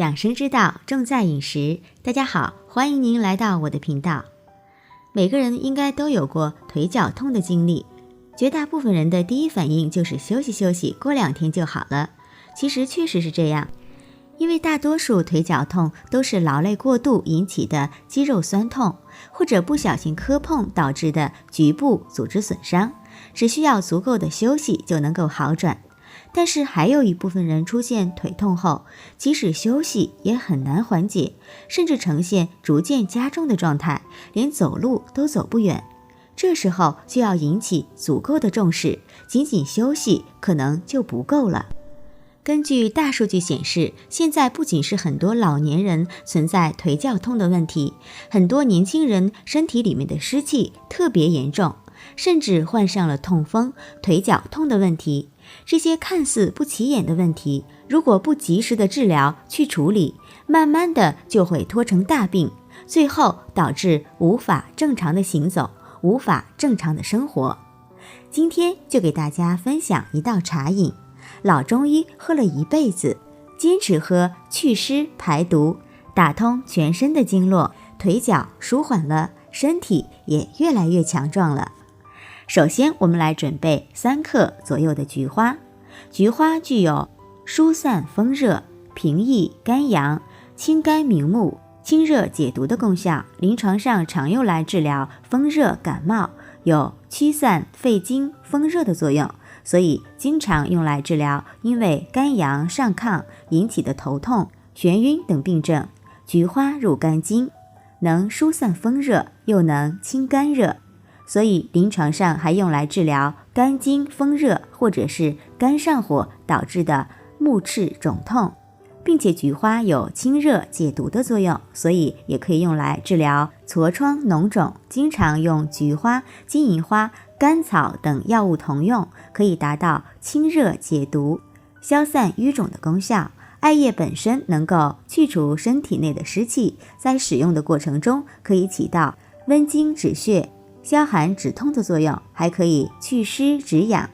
养生之道重在饮食。大家好，欢迎您来到我的频道。每个人应该都有过腿脚痛的经历，绝大部分人的第一反应就是休息休息，过2天就好了。其实确实是这样，因为大多数腿脚痛都是劳累过度引起的肌肉酸痛，或者不小心磕碰导致的局部组织损伤，只需要足够的休息就能够好转。但是还有一部分人出现腿痛后，即使休息也很难缓解，甚至呈现逐渐加重的状态，连走路都走不远。这时候就要引起足够的重视，仅仅休息可能就不够了。根据大数据显示，现在不仅是很多老年人存在腿脚痛的问题，很多年轻人身体里面的湿气特别严重，甚至患上了痛风、腿脚痛的问题。这些看似不起眼的问题，如果不及时的治疗去处理，慢慢的就会拖成大病，最后导致无法正常的行走，无法正常的生活。今天就给大家分享一道茶饮，老中医喝了一辈子，坚持喝祛湿排毒，打通全身的经络，腿脚舒缓了，身体也越来越强壮了。首先我们来准备3克左右的菊花。菊花具有疏散风热、平抑肝阳、清肝明目、清热解毒的功效，临床上常用来治疗风热感冒，有驱散肺经风热的作用，所以经常用来治疗因为肝阳上亢引起的头痛、眩晕等病症。菊花入肝经，能疏散风热，又能清肝热，所以临床上还用来治疗肝经风热或者是肝上火导致的目赤肿痛，并且菊花有清热解毒的作用，所以也可以用来治疗痤疮脓肿。经常用菊花、金银花、甘草等药物同用，可以达到清热解毒、消散瘀肿的功效。艾叶本身能够去除身体内的湿气，在使用的过程中可以起到温经止血、消寒止痛的作用，还可以祛湿止痒。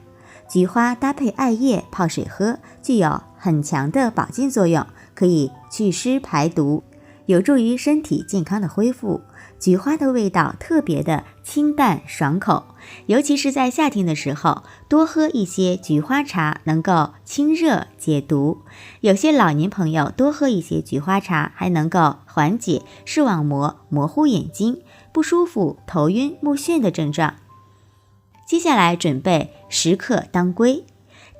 菊花搭配艾叶泡水喝，具有很强的保健作用，可以祛湿排毒，有助于身体健康的恢复。菊花的味道特别的清淡爽口，尤其是在夏天的时候，多喝一些菊花茶能够清热解毒。有些老年朋友多喝一些菊花茶，还能够缓解视网膜模糊眼睛、不舒服、头晕目眩的症状。接下来准备10克当归。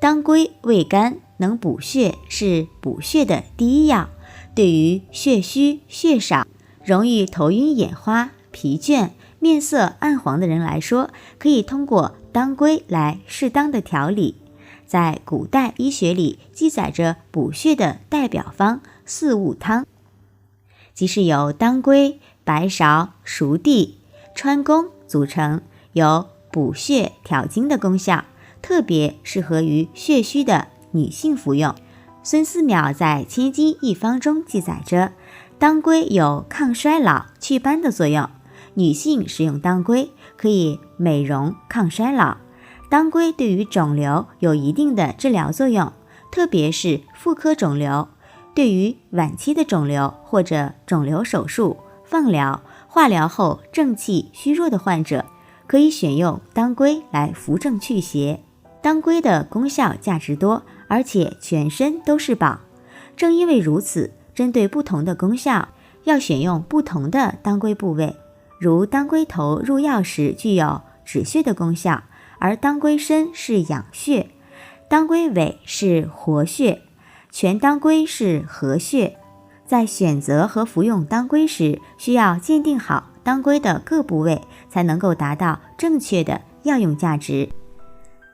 当归味甘，能补血，是补血的第一药。对于血虚、血少、容易头晕眼花、疲倦、面色暗黄的人来说，可以通过当归来适当的调理。在古代医学里记载着补血的代表方四物汤，即是由当归、白芍、熟地、川芎组成，有补血调经的功效，特别适合于血虚的女性服用。孙思邈在《千金一方》中记载着，当归有抗衰老、祛斑的作用，女性食用当归可以美容抗衰老。当归对于肿瘤有一定的治疗作用，特别是妇科肿瘤，对于晚期的肿瘤或者肿瘤手术、放疗、化疗后正气虚弱的患者，可以选用当归来扶正祛邪。当归的功效价值多，而且全身都是宝。正因为如此，针对不同的功效，要选用不同的当归部位。如当归头入药时具有止血的功效，而当归身是养血，当归尾是活血，全当归是和血。在选择和服用当归时，需要鉴定好当归的各部位，才能够达到正确的药用价值。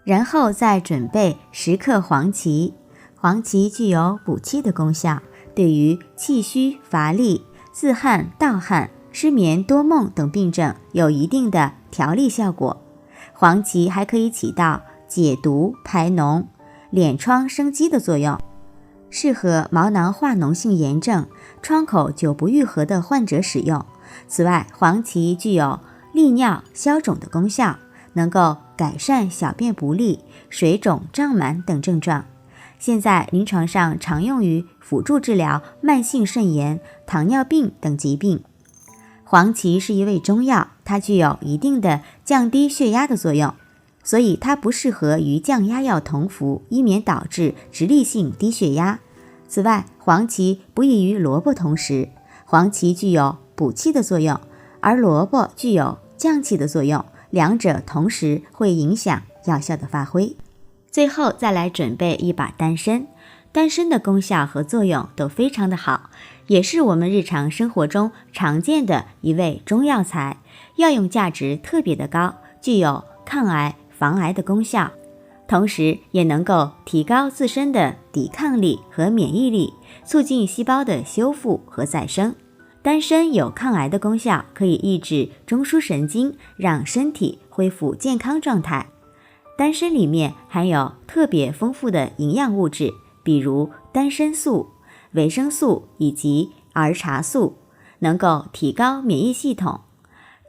然后再准备10克黄芪。黄芪具有补气的功效，对于气虚乏力、自汗盗汗、失眠多梦等病症有一定的调理效果。黄芪还可以起到解毒排脓、敛疮生肌的作用，适合毛囊化脓性炎症、创口久不愈合的患者使用。此外，黄芪具有利尿消肿的功效，能够改善小便不利、水肿胀满等症状。现在临床上常用于辅助治疗慢性肾炎、糖尿病等疾病。黄芪是一味中药，它具有一定的降低血压的作用，所以它不适合与降压药同服，以免导致直立性低血压。此外，黄芪不宜与萝卜同食，黄芪具有补气的作用，而萝卜具有降气的作用，两者同时会影响药效的发挥。最后再来准备一把丹参，丹参的功效和作用都非常的好，也是我们日常生活中常见的一味中药材，药用价值特别的高，具有抗癌防癌的功效，同时也能够提高自身的抵抗力和免疫力，促进细胞的修复和再生。丹参有抗癌的功效，可以抑制中枢神经，让身体恢复健康状态。丹参里面含有特别丰富的营养物质，比如丹参素、维生素以及儿茶素，能够提高免疫系统。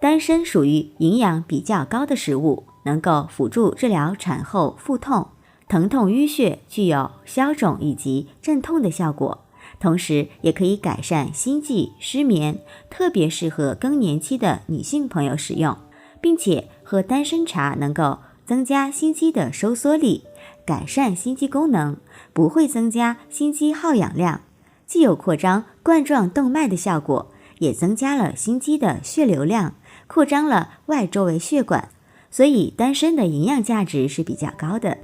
丹参属于营养比较高的食物，能够辅助治疗产后腹痛、疼痛淤血，具有消肿以及镇痛的效果，同时也可以改善心悸、失眠，特别适合更年期的女性朋友使用，并且喝丹参茶能够增加心肌的收缩力，改善心肌功能，不会增加心肌耗氧量，既有扩张冠状动脉的效果，也增加了心肌的血流量，扩张了外周围血管，所以丹参的营养价值是比较高的。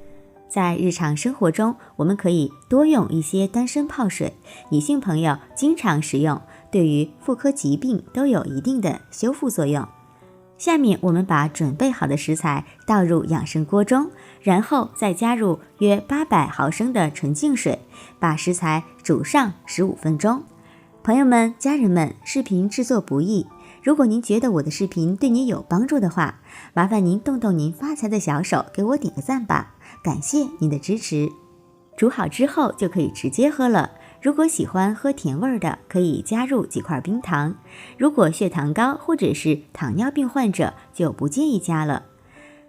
在日常生活中，我们可以多用一些丹参泡水，女性朋友经常食用，对于妇科疾病都有一定的修复作用。下面我们把准备好的食材倒入养生锅中，然后再加入约800毫升的纯净水，把食材煮上15分钟。朋友们、家人们，视频制作不易，如果您觉得我的视频对您有帮助的话，麻烦您动动您发财的小手，给我点个赞吧，感谢您的支持。煮好之后就可以直接喝了，如果喜欢喝甜味的，可以加入几块冰糖。如果血糖高或者是糖尿病患者，就不建议加了。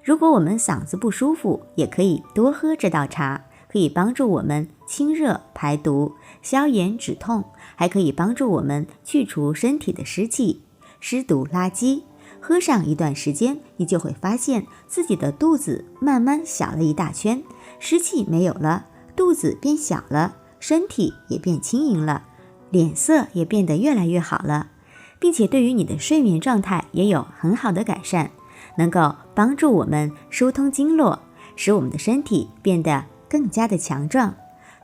如果我们嗓子不舒服，也可以多喝这道茶，可以帮助我们清热排毒、消炎止痛，还可以帮助我们去除身体的湿气、湿毒垃圾。喝上一段时间，你就会发现自己的肚子慢慢小了一大圈，湿气没有了，肚子变小了，身体也变轻盈了，脸色也变得越来越好了，并且对于你的睡眠状态也有很好的改善，能够帮助我们疏通经络，使我们的身体变得更加的强壮，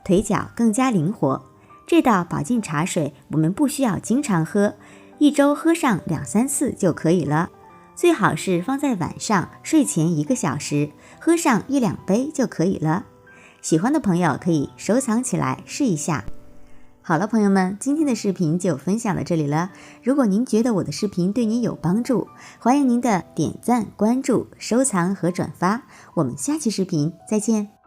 腿脚更加灵活。这道保健茶水我们不需要经常喝，一周喝上2-3次就可以了，最好是放在晚上睡前1个小时，喝上1-2杯就可以了。喜欢的朋友可以收藏起来试一下。好了，朋友们，今天的视频就分享到这里了。如果您觉得我的视频对您有帮助，欢迎您的点赞、关注、收藏和转发。我们下期视频再见。